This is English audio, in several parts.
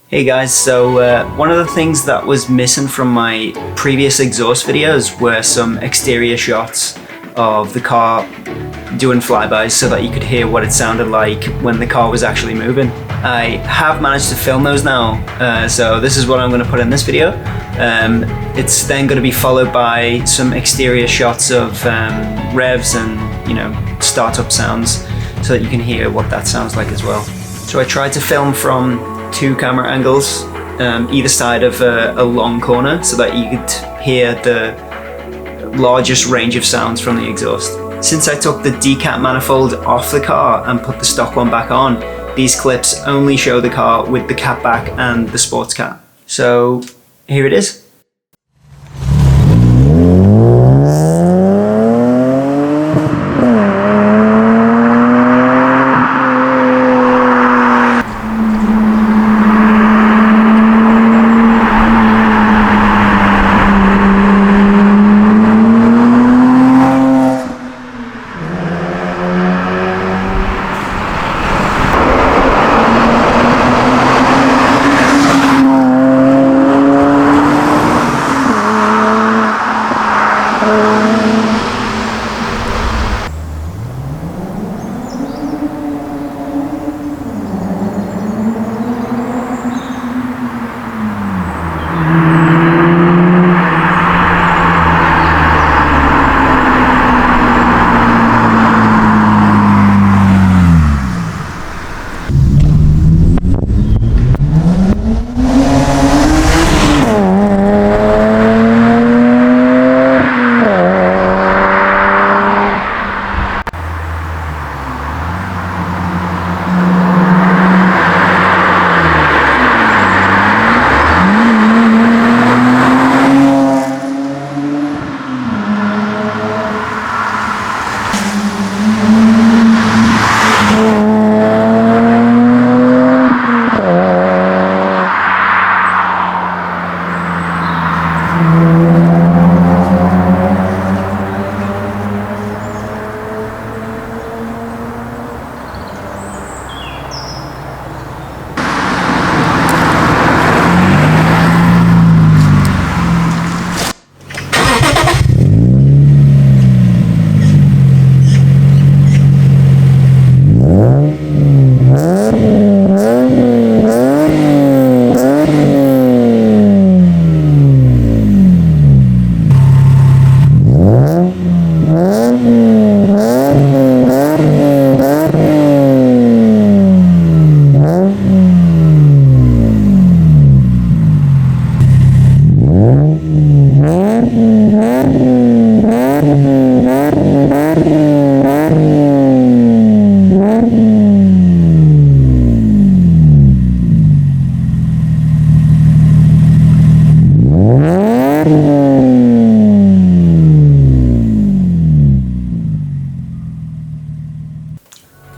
Hey guys, so one of the things that was missing from my previous exhaust videos were some exterior shots of the car doing flybys so that you could hear what it sounded like when the car was actually moving. I have managed to film those now, so this is what I'm going to put in this video. It's then going to be followed by some exterior shots of revs and, you know, startup sounds so that you can hear what that sounds like as well. So I tried to film from two camera angles, either side of a long corner, so that you could hear the largest range of sounds from the exhaust. Since I took the decap manifold off the car and put the stock one back on, these clips only show the car with the cap back and the sports cap. So here it is.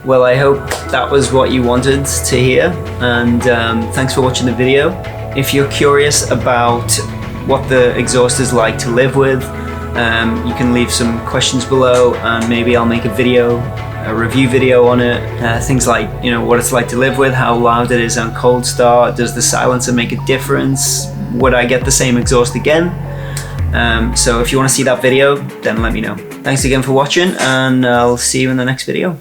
Well, I hope that was what you wanted to hear, and thanks for watching the video. If you're curious about what the exhaust is like to live with, you can leave some questions below and maybe I'll make a review video on it. Things like, you know, what it's like to live with, how loud it is on cold start, does the silencer make a difference, would I get the same exhaust again? So if you want to see that video, then let me know. Thanks again for watching, and I'll see you in the next video.